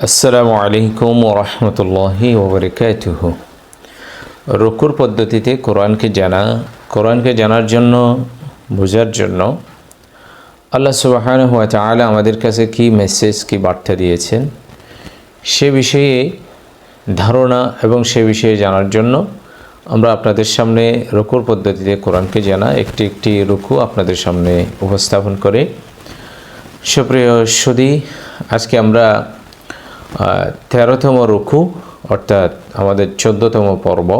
আসসালামু আলাইকুম ওরহমতুল্লাহি ওবরকাতুহু। রুকুর পদ্ধতিতে কোরআনকে জানার জন্য, বোঝার জন্য আল্লাহ সুবহানাহু ওয়া তাআলা আমাদের কাছে কি মেসেজ, কি বার্তা দিয়েছেন সে বিষয়ে ধারণা এবং সে বিষয়ে জানার জন্য আমরা আপনাদের সামনে রুকুর পদ্ধতিতে কোরআনকে জানা একটি একটি রুকু আপনাদের সামনে উপস্থাপন করে। সুপ্রিয় সুধী, আজকে আমরা 13তম রুকু অর্থাৎ আমাদের 14তম পর্ব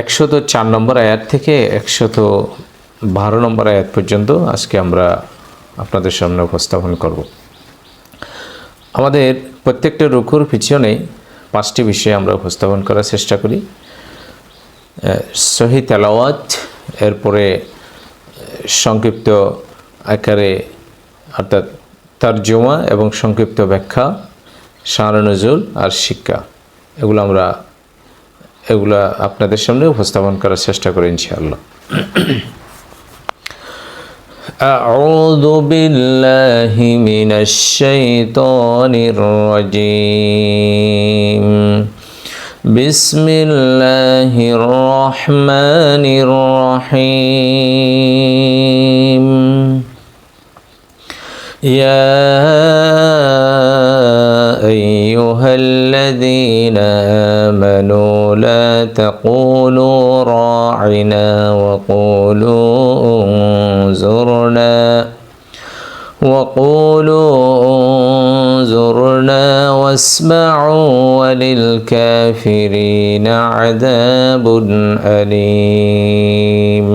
104 নম্বর আয়াত থেকে 112 নম্বর আয়াত পর্যন্ত আজকে আমরা আপনাদের সামনে উপস্থাপন করব। আমাদের প্রত্যেকটা রুকুর পিছনে 5টি বিষয় আমরা উপস্থাপন করার চেষ্টা করি। সহি তেলাওয়াত, এরপরে সংক্ষিপ্ত আকারে অর্থাৎ তরজমা এবং সংক্ষিপ্ত ব্যাখ্যা, শান নুজুল আর শিক্ষা, এগুলা আপনাদের সামনে উপস্থাপন করার চেষ্টা করি ইনশাআল্লাহ। আউযু বিল্লাহি মিনাশ শাইতানির রাজীম। বিসমিল্লাহির রহমানির রহিম। يا أيها الذين آمنوا لا تقولوا راعنا وقولوا انظرنا واسمعوا وللكافرين عذاب أليم.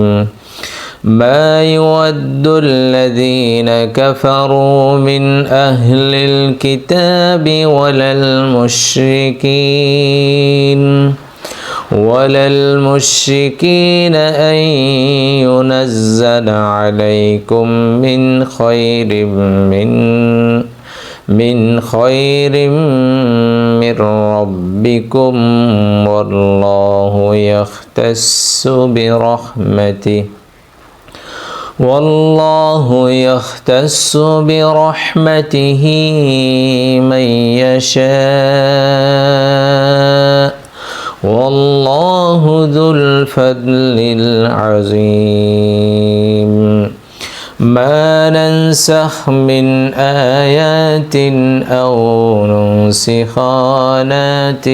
ما يود الذين كفروا من أهل الكتاب ولا المشركين أن ينزل عليكم من خير من ربكم والله يختص برحمته من يشاء والله ذو الفضل العظيم. ما ننسخ من آيات أو ننسخها نأت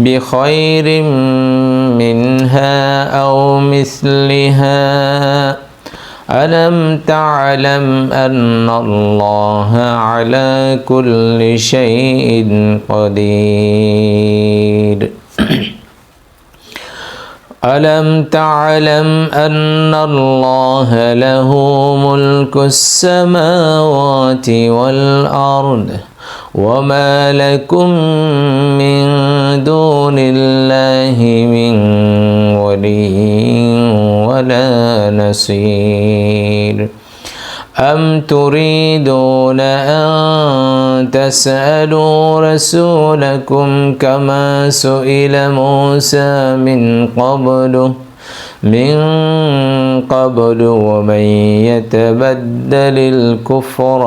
بخير منها أو مثلها. ألم تعلم أن الله على كل شيء قدير. ألم تعلم أن الله له ملك السماوات والأرض وما لكم من دون الله من ولي ولا نصير. أم تريدون أن تسألوا رسولكم كما سئل موسى من قبل ومن يتبدل الكفر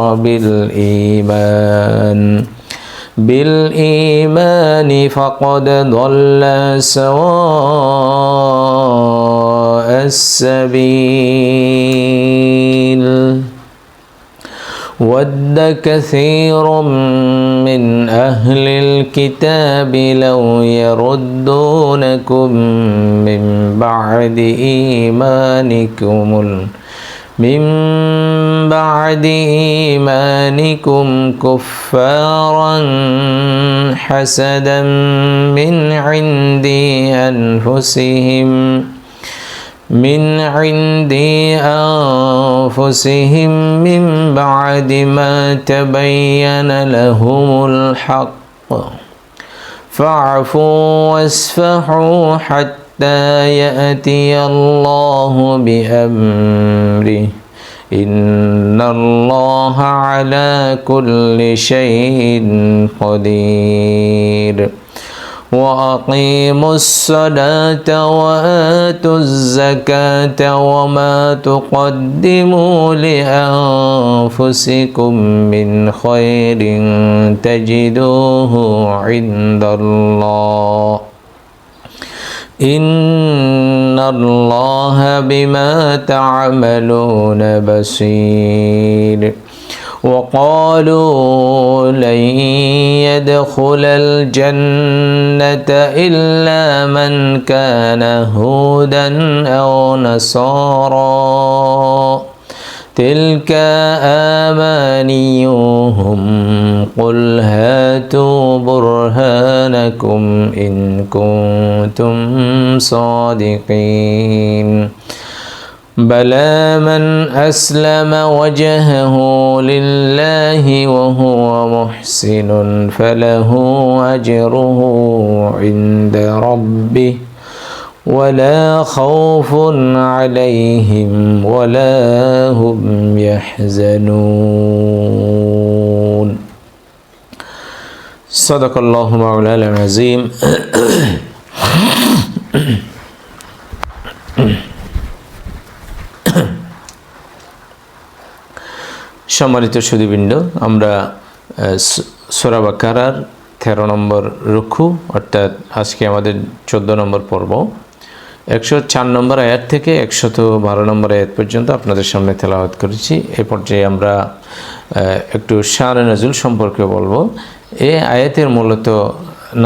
بالإيمان فقد ضل سواء السبيل. ود كثير من أهل الكتاب لو يردونكم من بعد إيمانكم كفارا حسدا من عند أنفسهم من بعد ما تبين لهم الحق فاعفوا واصفحوا حتى يأتي الله بأمره إن الله على كل شيء قدير. وأقيموا الصلاة وآتوا الزكاة وما تقدموا لأنفسكم من خير تجدوه عند الله إن الله بما تعملون بصير وقالوا لن يدخل الجنة إلا من كان هودا أو نصارى تلك آمانيهم قل هاتوا برهانكم إن كنتم صادقين بلى من أسلم وجهه لله وهو محسن فله أجره عند ربه ولا خوف عليهم ولا هم يحزنون صدق الله مولانا العظيم সম্মানিত সুধীবৃন্দ, আমরা সূরা বাকারার 13 নম্বর রুকু অর্থাৎ আজকে আমাদের 14 নম্বর পর্ব 104 নম্বর আয়াত থেকে 112 নম্বর আয়াত পর্যন্ত আপনাদের সামনে তেলাওয়াত করেছি। এই পর্যায়ে আমরা একটু শানে নজুল সম্পর্কে বলবো। এই আয়াতের মূলত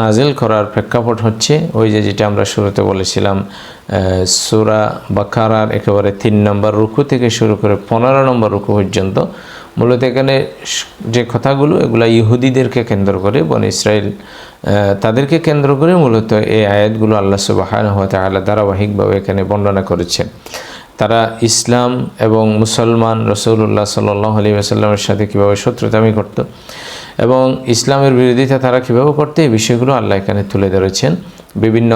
নাজিল করার প্রেক্ষাপট হচ্ছে ওই যেটা আমরা শুরুতে বলেছিলাম, সূরা বাকারার একেবারে 3 নম্বর রুকু থেকে শুরু করে 15 নম্বর রুকু পর্যন্ত মূলত এখানে যে কথাগুলো এগুলা ইহুদিদেরকে কেন্দ্র করে, বনি ইসরাইল তাদেরকে কেন্দ্র করে মূলত এই আয়াতগুলো আল্লাহ সুবহানাহু ওয়া তাআলা ধারাবাহিকভাবে এখানে বর্ণনা করেছেন। তারা ইসলাম এবং মুসলমান রাসূলুল্লাহ সাল্লাল্লাহু আলাইহি ওয়াসাল্লামের সাথে কীভাবে শত্রুতামি করত এবং ইসলামের বিরোধিতা তারা কীভাবে করতে, এই বিষয়গুলো আল্লাহ এখানে তুলে ধরেছেন বিভিন্ন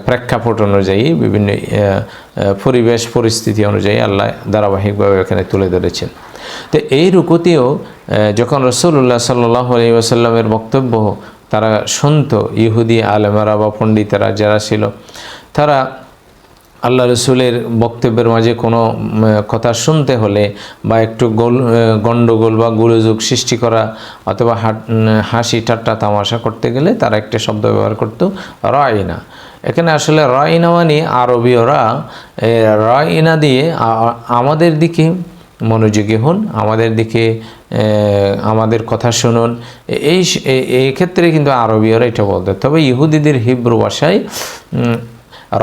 প্রেক্ষাপট অনুযায়ী, বিভিন্ন পরিবেশ পরিস্থিতি অনুযায়ী আল্লাহ ধারাবাহিকভাবে এখানে তুলে ধরেছেন। তো এই রুকুতেও যখন রাসূলুল্লাহ সাল্লাল্লাহু আলাইহি ওয়াসাল্লামের বক্তব্য তারা শুনত, ইহুদি আলেমারা বা পণ্ডিতেরা যারা ছিল, তারা আল্লাহ রসুলের বক্তব্যের মাঝে কোনো কথা শুনতে হলে বা একটু গণ্ডগোল বা গোলযোগ সৃষ্টি করা অথবা হাসি ঠাট্টা তামাশা করতে গেলে তারা একটা শব্দ ব্যবহার করত, রায়না। এখানে আসলে রায়না মানে আরবীয়রা রায়না দিয়ে আমাদের দিকে মনোযোগী হন, আমাদের দিকে আমাদের কথা শুনুন, এই ক্ষেত্রে কিন্তু আরবীয়রা এটা বলতো। তবে ইহুদিদের হিব্রু ভাষায়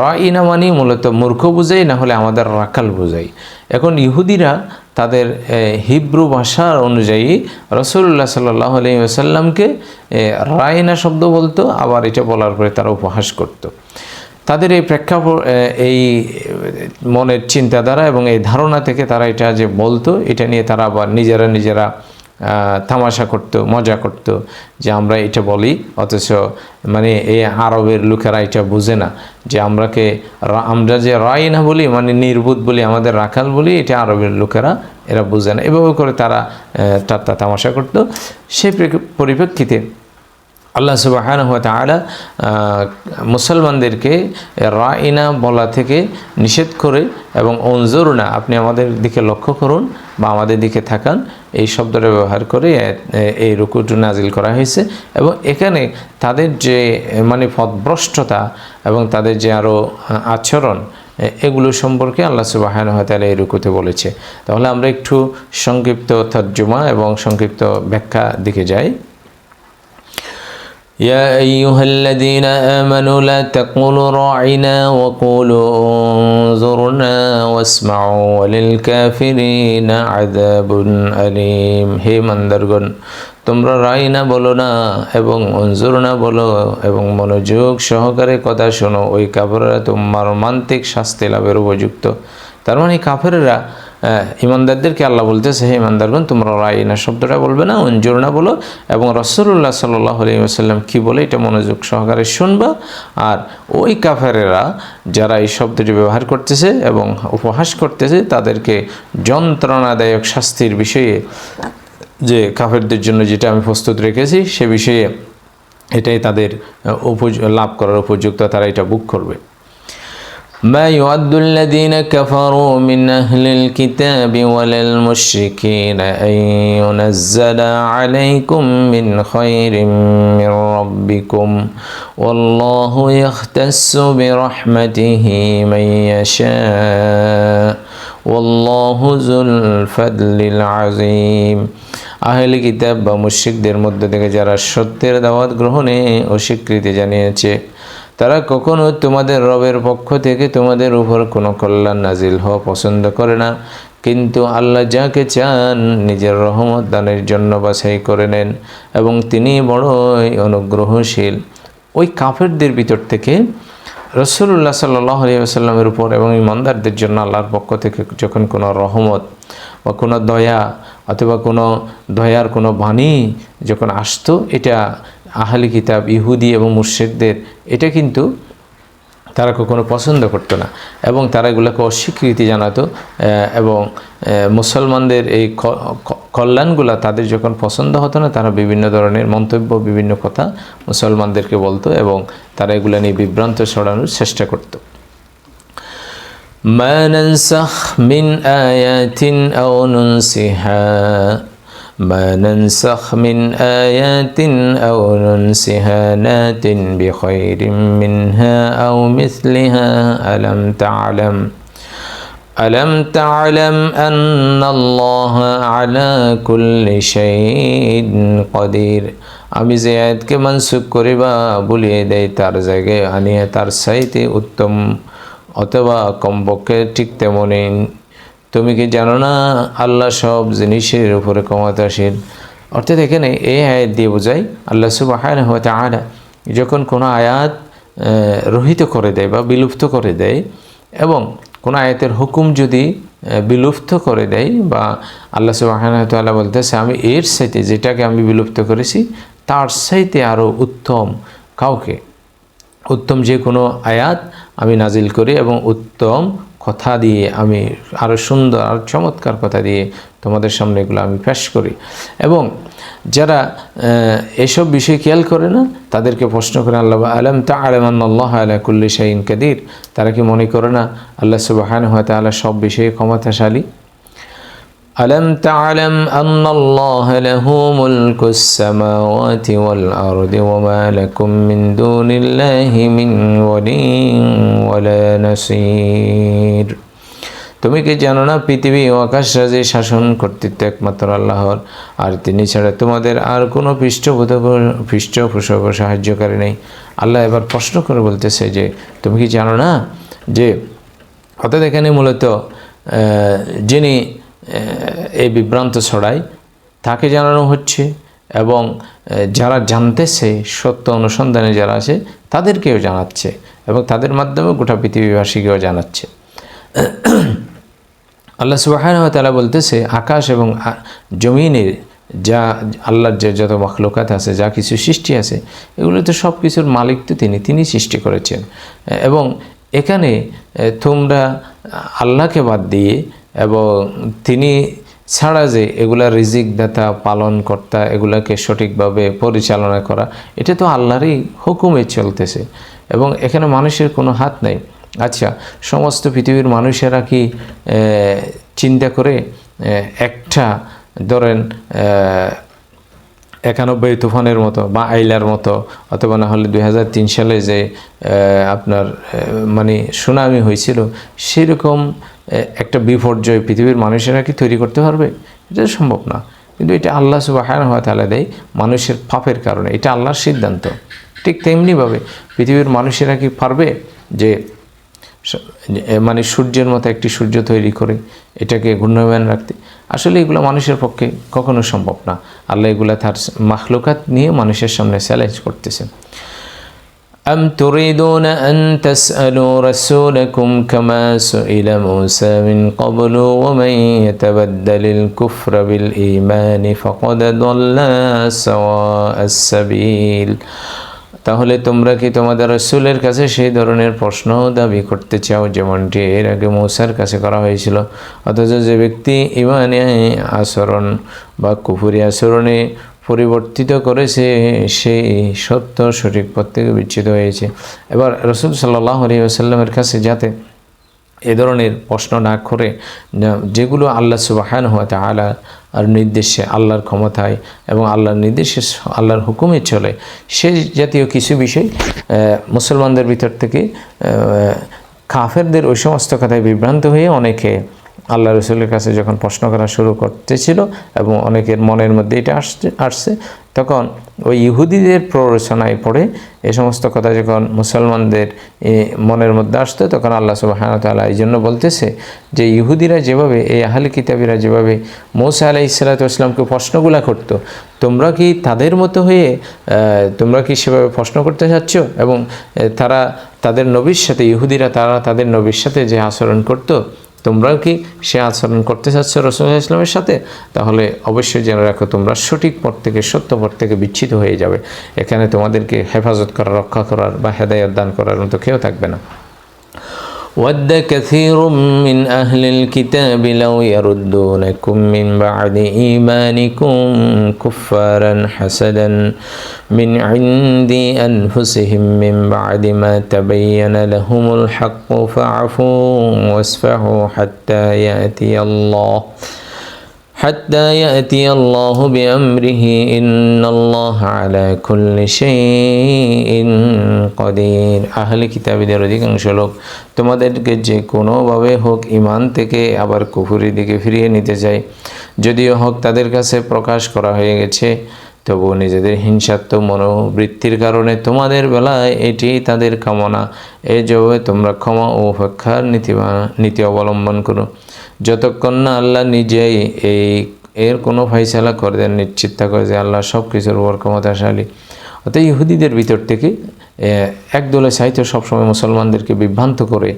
রাইনা মানে মূলত মূর্খ বোঝাই, না হলে আমাদের রাখাল বোঝাই। এখন ইহুদিরা তাদের হিব্রু ভাষার অনুযায়ী রাসূলুল্লাহ সাল্লাল্লাহু আলাইহি ওয়াসাল্লামকে রাইনা শব্দ বলতো, আবার এটা বলার পরে তারা উপহাস করত। তাদের এই প্রেক্ষাপট, এই মনের চিন্তাধারা এবং এই ধারণা থেকে তারা এটা যে বলতো, এটা নিয়ে তারা আবার নিজেরা তামাশা করতো, মজা করতো যে আমরা এটা বলি, অথচ মানে এই আরবের লোকেরা এটা বুঝে না যে আমরা যে রাইনা বলি মানে নির্বুধ বলি, আমাদের রাখাল বলি, এটা আরবের লোকেরা এরা বুঝে না। এভাবে করে তারা ঠাট্টা তামাশা করতো। সেই পরিপ্রেক্ষিতে আল্লাহ সুবহানাহু ওয়া তাআলা মুসলমানদেরকে রাইনা বলা থেকে নিষেধ করে এবং উনজুরনা, আপনি আমাদের দিকে লক্ষ্য করুন বা আমাদের দিকে তাকান, এই শব্দটা ব্যবহার করে এই রুকুটি নাজিল করা হয়েছে। এবং এখানে তাদের যে মানে পথভ্রষ্টতা এবং তাদের যে আরও আচরণ, এগুলো সম্পর্কে আল্লাহ সুবহানাহু ওয়া তাআলা এই রুকুতে বলেছে। তাহলে আমরা একটু সংক্ষিপ্ত তর্জমা এবং সংক্ষিপ্ত ব্যাখ্যা দিকে যাই। يا أيها الذين آمنوا لا تقولوا راعنا وقولوا انظرنا واسمعوا وللكافرين عذاب أليم। হে ইমানদারগণ, তোমরা রাইনা বলো না এবং অনজুরনা বলো এবং মনোযোগ সহকারে কথা শোনো, ওই কাফেররা তোমার মর্মান্তিক শাস্তি লাভের উপযুক্ত। তার মানে কাফেররা ইমানদারদেরকে আল্লাহ বলতেছে, হে ইমানদারগণ, তোমরা রাইনা শব্দটা বলবে না, অনজুরনা বলো এবং রাসূলুল্লাহ সাল্লাল্লাহু আলাইহি ওয়াসাল্লাম কী বলে এটা মনোযোগ সহকারে শুনবা। আর ওই কাফেরেরা যারা এই শব্দটি ব্যবহার করতেছে এবং উপহাস করতেছে, তাদেরকে যন্ত্রণাদায়ক শাস্তির বিষয়ে, যে কাফেরদের জন্য যেটা আমি প্রস্তুত রেখেছি সে বিষয়ে এটাই তাদের লাভ করার উপযুক্ত, তারা এটা বুক করবে। ما يود الذين كفروا من أهل الكتاب ولا المشركين أن ينزل عليكم من خير من ربكم والله يختص برحمته من يشاء والله ذو الفضل العظيم। আহলে কিতাব বা মুশরিকদের মধ্যে থেকে যারা সত্যের দাওয়াত গ্রহণে অস্বীকৃতি জানিয়েছে, তারা কখনো তোমাদের রবের পক্ষ থেকে তোমাদের উপর কোনো কল্যাণ নাজিল হওয়া পছন্দ করে না, কিন্তু আল্লাহ যাকে চান নিজের রহমত দানের জন্য বাছাই করে নেন এবং তিনি বড়ই অনুগ্রহশীল। ওই কাফেরদের ভিতর থেকে রাসূলুল্লাহ সাল্লাল্লাহু আলাইহি ওয়াসাল্লামের উপর এবং ইমানদারদের জন্য আল্লাহর পক্ষ থেকে যখন কোনো রহমত বা কোনো দয়া অথবা কোনো দয়ার কোনো বাণী যখন আসতো, এটা আহলে কিতাব ইহুদি এবং মুশরিকদের এটা কিন্তু তারা কখনো পছন্দ করতো না এবং তারা এগুলোকে অস্বীকৃতি জানাতো। এবং মুসলমানদের এই কল্যাণগুলো তাদের যখন পছন্দ হতো না, তারা বিভিন্ন ধরনের মন্তব্য, বিভিন্ন কথা মুসলমানদেরকে বলতো এবং তারা এগুলো নিয়ে বিভ্রান্ত ছড়ানোর চেষ্টা করতো। মা নানসাখ মিন আয়াতিন আও নুনসিহা ما ننسخ من آيات أو ننسها نات بخير منها أو مثلها ألم تعلم أن الله على كل شيء قدير। আমি যে আয়াতকে মানসুখ করি বা বলিয়ে দেয় তার জায়গায় আনিয়ে তার চাইতে উত্তম অথবা কমপক্ষে ঠিক তেমনই তুমি কি জানো না আল্লাহ সব জিনিসের উপরে ক্ষমতাশীল। অর্থাৎ এখানে এই আয়াত দিয়ে বোঝায় আল্লাহ সুবহানাহু ওয়া তাআলা যখন কোনো আয়াত রহিত করে দেয় বা বিলুপ্ত করে দেয় এবং কোনো আয়াতের হুকুম যদি বিলুপ্ত করে দেয়, বা আল্লাহ সুবহানাহু ওয়া তাআলা বলতেছে আমি এর চাইতে যেটাকে আমি বিলুপ্ত করেছি তার চাইতে আরও উত্তম কাউকে, উত্তম যে কোনো আয়াত আমি নাজিল করি এবং উত্তম কথা দিয়ে আমি আরও সুন্দর আর চমৎকার কথা দিয়ে তোমাদের সামনে এগুলো আমি পেশ করি। এবং যারা এসব বিষয় খেয়াল করে না তাদেরকে প্রশ্ন করে আল্লাহ আলম তা'লাম আন্নাল্লাহা আলা কুল্লি শাইইন কাদির, তারা কি মনে করে না আল্লাহ সুবহানাহু ওয়া তাআলা সব বিষয়ে ক্ষমতাশালী। আলম তা'লাম আন্নাল্লাহা লাহু মুলকুস সামাওয়াতি ওয়াল আরদি ওয়া মা লাকুম মিন দুনিল্লাহি মিন ওয়ালিয়্যিন ওয়ালা নাসীর। তুমি কি জানো না পৃথিবী ও আকাশ রাজে শাসন কর্তৃত্ব একমাত্র আল্লাহর, আর তিনি ছাড়া তোমাদের আর কোনো পৃষ্ঠপোষক সাহায্যকারী নেই। আল্লাহ এবার প্রশ্ন করে বলতেছে যে তুমি কি জানো না, যে অর্থাৎ এখানে মূলত যিনি এই বিভ্রান্ত ছড়ায় তাকে জানানো হচ্ছে এবং যারা জানতেছে সত্য অনুসন্ধানে যারা আছে তাদেরকেও জানাচ্ছে এবং তাদের মাধ্যমে গোটা পৃথিবীবাসীকেও জানাচ্ছে। আল্লাহ সুবহানাহু ওয়া তাআলা বলতেছে আকাশ এবং জমিনের যা আল্লাহর যে যত মাখলুকাত আছে, যা কিছু সৃষ্টি আছে, এগুলো তো সব কিছুর মালিক তো তিনি সৃষ্টি করেছেন। এবং এখানে তোমরা আল্লাহকে বাদ দিয়ে এবং তিনি ছাড়া যে এগুলা রিজিক দাতা, পালন কর্তা, এগুলাকে সঠিকভাবে পরিচালনা করা, এটা তো আল্লাহরই হুকুমে চলতেছে এবং এখানে মানুষের কোনো হাত নেই। আচ্ছা, সমস্ত পৃথিবীর মানুষেরা কি চিন্তা করে একটা ধরেন 91 তুফানের মতো বা আইলার মতো অথবা না হলে 2003 সালে যে আপনার মানে সুনামি হয়েছিল সেরকম একটা বিপর্যয় পৃথিবীর মানুষেরা কি তৈরি করতে পারবে? এটা সম্ভব না। কিন্তু এটা আল্লাহ সুবহানাহু ওয়া তাআলা দেয় মানুষের পাপের কারণে, এটা আল্লাহর সিদ্ধান্ত। ঠিক তেমনিভাবে পৃথিবীর মানুষেরা কি পারবে যে মানে সূর্যের মতো একটি সূর্য তৈরি করে এটাকে ঘূর্ণায়মান রাখতে? আসলে এগুলো মানুষের পক্ষে কখনো সম্ভব না। আল্লাহ এগুলা তার মাখলুকাত নিয়ে মানুষের সামনে চ্যালেঞ্জ করতেছেন। أم تريدون أن تسألوا رسولكم كما سئل موسى من قبل ومن يتبدل الكفر بالإيمان فقد ضل سواء السبيل। তাহলে তোমরা কি তোমাদের রাসূলের কাছে সেই ধরনের প্রশ্ন দাবি করতে চাও যেমনটি এর আগে মূসার কাছে করা হয়েছিল? অথচ যে ব্যক্তি ঈমানে আচরণ বা কুফরি আচরণে পরিবর্তিত করেছে, সেই সত্য সঠিক পথ থেকে বিচ্যুত হয়েছে। এবার রাসূল সাল্লাল্লাহু আলাইহি ওয়াসাল্লামের কাছে যাতে এ ধরনের প্রশ্ন না করে, যেগুলো আল্লাহ সুবহানাহু ওয়া তাআলা আর নির্দেশে, আল্লাহর ক্ষমতায় এবং আল্লাহর নির্দেশে, আল্লাহর হুকুমে চলে, সেই জাতীয় কিছু বিষয় মুসলমানদের ভিতর থেকে কাফেরদের ওই সমস্ত কথায় বিভ্রান্ত হয়ে অনেকে আল্লাহ রসুলের কাছে যখন প্রশ্ন করা শুরু করতেছিল এবং অনেকের মনের মধ্যে এটা আসছে, তখন ওই ইহুদিদের প্ররোচনায় পড়ে এ সমস্ত কথা যখন মুসলমানদের মনের মধ্যে আসতো, তখন আল্লাহ সুবহানাহু ওয়া তাআলা এই জন্য বলতেছে যে ইহুদিরা যেভাবে, এই আহলে কিতাবীরা যেভাবে মূসা আলাইহিস সালাতু ওয়াস সালামকে প্রশ্নগুলা করতো, তোমরা কি তাদের মতো হয়ে তোমরা কি সেভাবে প্রশ্ন করতে চাচ্ছ? এবং তারা তাদের নবীর সাথে, ইহুদিরা তারা তাদের নবীর সাথে যে আচরণ করতো, তোমরাও কি সে আচরণ করতে চাচ্ছ রাসূলুল্লাহ ইসলামের সাথে? তাহলে অবশ্যই জেনে রাখো, তোমরা সঠিক পথ থেকে, সত্য পথ থেকে বিচ্যুত হয়ে যাবে। এখানে তোমাদেরকে হেফাজত করার, রক্ষা করার বা হেদায়েত দান করার মতো কেউ থাকবে না। وَدَّ كَثِيرٌ مِّنْ أَهْلِ الْكِتَابِ لَوْ يَرُدُّونَكُم مِّن بَعْدِ إِيمَانِكُمْ كُفَّارًا حَسَدًا مِّنْ عِندِ أَنفُسِهِم مِّن بَعْدِ مَا تَبَيَّنَ لَهُمُ الْحَقُّ فَاعْفُوا وَاصْفَحُوا حَتَّى يأتي الله بأمره إن الله على كل شيء قدير। আহলে কিতাবীদের অধিকাংশ লোক তোমাদেরকে যে কোনোভাবে হোক ঈমান থেকে আবার কুফরের দিকে ফিরিয়ে নিতে চায়, যদিও হক তাদের কাছে প্রকাশ করা হয়ে গেছে, তবুও নিজেদের হিংসাত্মক মনোবৃত্তির কারণে তোমাদের বেলায় এটি তাদের কামনা। এই জবাবে তোমরা ক্ষমা ও উপেক্ষার নীতি অবলম্বন করো, যতক্ষণ না আল্লাহ নিজেই এর কোনো ফয়সালা করে দেন, নিশ্চিত থাকো যে আল্লাহ সব কিছুর উপর ক্ষমতাশালী। অর্থাৎ ইহুদিদের ভিতর থেকে একদলে চাইতো সবসময় মুসলমানদেরকে বিভ্রান্ত করে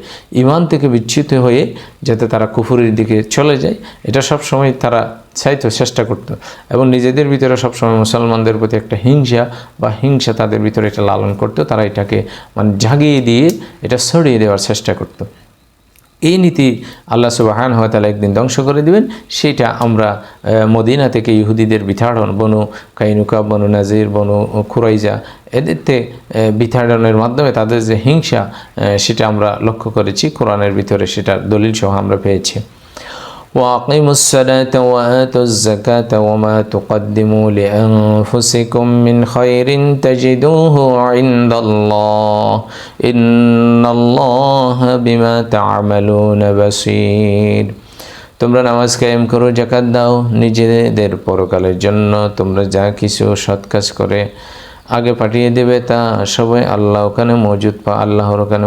ঈমান থেকে বিচ্যুত হয়ে যাতে তারা কুফরের দিকে চলে যায়, এটা সবসময় তারা চাইতো, চেষ্টা করতো, এবং নিজেদের ভিতরে সবসময় মুসলমানদের প্রতি একটা হিংসা তাদের ভিতরে এটা লালন করতো। তারা এটাকে জাগিয়ে দিয়ে এটা ছড়িয়ে দেওয়ার চেষ্টা করতো। এই নীতি আল্লাহ সুবহানাহু ওয়া তাআলা একদিন ধ্বংস করে দিবেন। সেইটা আমরা মদিনা থেকে ইহুদিদের বিতাড়ন, বনু কাইনুকা, বনু নাজির, বনু খুরাইজা, এদেরতে বিতাড়নের মাধ্যমে তাদের যে হিংসা, সেটা আমরা লক্ষ্য করেছি। কোরআনের ভিতরে সেটার দলিল সহ আমরা পেয়েছি। وأقيموا الصلاة وآتوا الزكاة وما تقدموا لأنفسكم من خير تجدوه عند الله إن الله بما تعملون بصير। তোমরা নামাজ কায়েম করো, যাকাত দাও, নিজেদের পরকালের জন্য তোমরা যা কিছু সৎ কাজ করে আগে পাঠিয়ে দেবে তা সবাই আল্লাহর ওখানে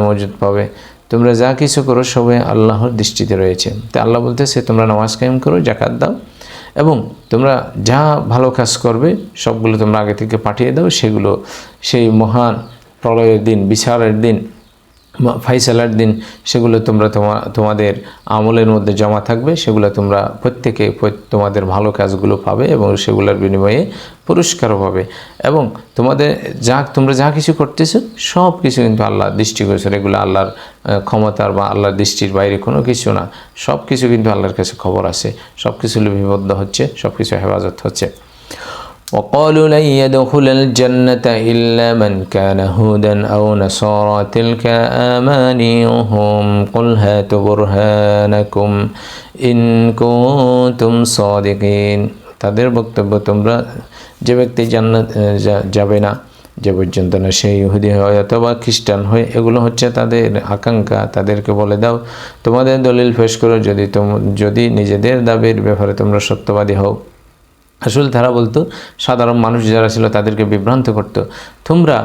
মজুদ পাবে। তোমরা যা কিছু করো সবাই আল্লাহর দৃষ্টিতে রয়েছে। তো আল্লাহ বলতেছে তোমরা নামাজ কায়েম করো, যাকাত দাও, এবং তোমরা যা ভালো কাজ করবে সবগুলো তোমরা আগে থেকে পাঠিয়ে দাও। সেগুলো সেই মহান প্রলয়ের দিন, বিচারের দিন, ফাইসালার দিন, সেগুলো তোমরা তোমাদের আমলের মধ্যে জমা থাকবে। সেগুলো তোমরা প্রত্যেকে তোমাদের ভালো কাজগুলো পাবে এবং সেগুলোর বিনিময়ে পুরস্কারও পাবে। এবং তোমরা যা কিছু করতেছো সব কিছু কিন্তু আল্লাহর দৃষ্টিগোচর, এগুলো আল্লাহর ক্ষমতার বা আল্লাহর দৃষ্টির বাইরে কোনো কিছু না। সব কিছু কিন্তু আল্লাহর কাছে খবর আছে, সব কিছু লিপিবদ্ধ হচ্ছে, সব কিছু হেফাজত হচ্ছে। وقالوا لن يدخل الجنة إلا من كان هودا أو نصارى تلك آمانيهم قل هاتوا برهانكم إن كنتم صادقين। তাদের বক্তব্য, তোমরা যে ব্যক্তি জান্নাত যাবে না যে পর্যন্ত না সে ইহুদি হয় অথবা খ্রিস্টান হয়, এগুলো হচ্ছে তাদের আকাঙ্ক্ষা। তাদেরকে বলে দাও তোমাদের দলিল পেশ করো যদি নিজেদের দাবির ব্যাপারে তোমরা সত্যবাদী হও। আসলে তারা বলতো, সাধারণ মানুষ যারা ছিল তাদেরকে বিভ্রান্ত করতো, তোমরা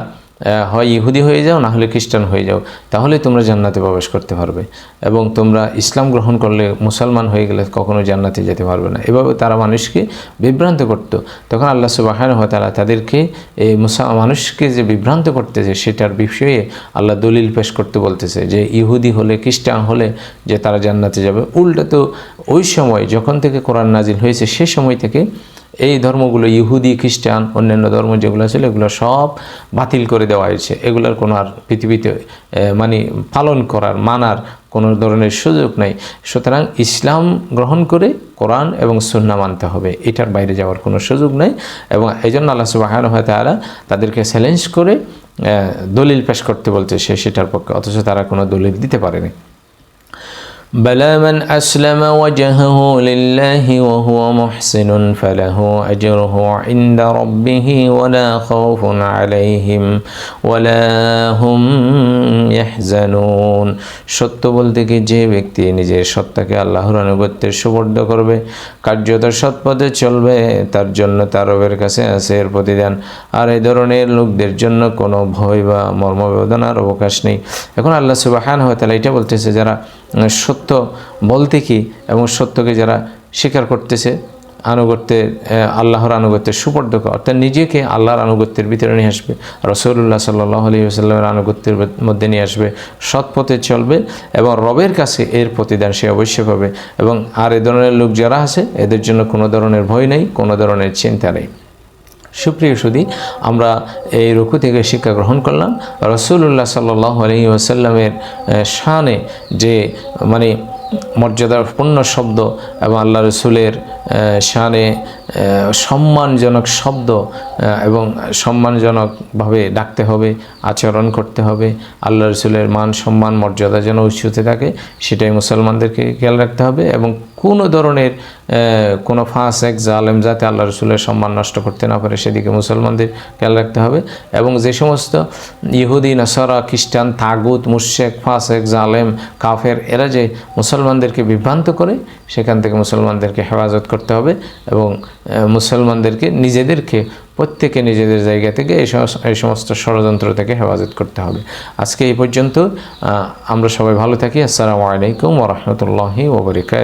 হয় ইহুদি হয়ে যাও, না হলে খ্রিস্টান হয়ে যাও, তাহলে তোমরা জান্নাতে প্রবেশ করতে পারবে, এবং তোমরা ইসলাম গ্রহণ করলে, মুসলমান হয়ে গেলে কখনো জান্নাতে যেতে পারবে না। এভাবে তারা মানুষকে বিভ্রান্ত করতো। তখন আল্লাহ সুবহানাহু ওয়া তাআলা তাদেরকে এই মানুষকে যে বিভ্রান্ত করতেছে সেটার বিষয়ে আল্লাহ দলিল পেশ করতে বলতেছে যে ইহুদি হলে, খ্রিস্টান হলে যে তারা জান্নাতে যাবে। উল্টা তো ওই সময় যখন থেকে কোরআন নাজিল হয়েছে সে সময় থেকে এই ধর্মগুলো ইহুদি খ্রিস্টান অন্যান্য ধর্ম যেগুলো ছিল এগুলো সব বাতিল করে দেওয়া হয়েছে। এগুলোর কোনো আর পৃথিবীতে মানে পালন করার মানার কোনো ধরনের সুযোগ নেই। সুতরাং ইসলাম গ্রহণ করে কোরআন এবং সুন্নাহ মানতে হবে, এটার বাইরে যাওয়ার কোনো সুযোগ নেই। এবং এই জন্য আল্লাহ সুবহানাহু ওয়া তাআলা তাদেরকে চ্যালেঞ্জ করে দলিল পেশ করতে বলছে সেটার পক্ষে, অথচ তারা কোনো দলিল দিতে পারেনি। بلى من أسلم وجهه لله وهو محسن فله أجره عند ربه ولا خوف عليهم ولا هم يحزنون। সত্য বলতে কি, যে ব্যক্তি নিজের সত্তাকে আল্লাহর আনুগত্যের সুবর্দ করবে, কার্যত সৎ পথে চলবে, তার জন্য তার রবের কাছে আছে এর প্রতিদান। আর এই ধরনের লোকদের জন্য কোনো ভয় বা মর্মবেদনার অবকাশ নেই। এখন আল্লাহ সুবহানাহু ওয়া তাআলা এটা বলতেছে, যারা সত্য বলতে কি এবং সত্যকে যারা স্বীকার করতেছে, আনুগত্যের আল্লাহর আনুগত্যের সুপর্দ করে, অর্থাৎ নিজেকে আল্লাহর আনুগত্যের ভিতরে নিয়ে আসবে, রাসূলুল্লাহ সাল্লাল্লাহু আলাইহি ওয়াসাল্লামের আনুগত্যের মধ্যে নিয়ে আসবে, সৎ পথে চলবে এবং রবের কাছে এর প্রতিদান সে অবশ্যই পাবে। এবং আর এ ধরনের লোক যারা আছে এদের জন্য কোনো ধরনের ভয় নেই, কোনো ধরনের চিন্তা নেই। সুপ্রিয় সুধী, আমরা এই রুকু থেকে শিক্ষা গ্রহণ করলাম রাসূলুল্লাহ সাল্লাল্লাহু আলাইহি ওয়াসাল্লামের শানে যে মানে মর্যাদাপূর্ণ শব্দ এবং আল্লাহ রসুলের শানে সম্মানজনক শব্দ এবং সম্মানজনকভাবে ডাকতে হবে, আচরণ করতে হবে। আল্লাহ রসুলের মান সম্মান মর্যাদা যেন উচ্চতে থাকে সেটাই মুসলমানদেরকে খেয়াল রাখতে হবে। এবং কোনো ধরনের কোনো ফাসেক জালেম যাতে আল্লাহ রসুলের সম্মান নষ্ট করতে না পারে সেদিকে মুসলমানদের খেয়াল রাখতে হবে। এবং যে সমস্ত ইহুদি নাসারা খ্রিস্টান তাগুত মুশরিক ফাসেক জালেম কাফের এরা যে মুসলমানদেরকে বিভ্রান্ত করে সেখান থেকে মুসলমানদেরকে হেফাজত করতে হবে এবং মুসলমানদেরকে নিজেদেরকে প্রত্যেকে নিজেদের জায়গা থেকে এই সমস্ত ষড়যন্ত্র থেকে হেফাজত করতে হবে। আজকে এই পর্যন্ত, আমরা সবাই ভালো থাকি। আসসালামু আলাইকুম ওয়া রাহমাতুল্লাহি ওয়া বারাকাতুহু।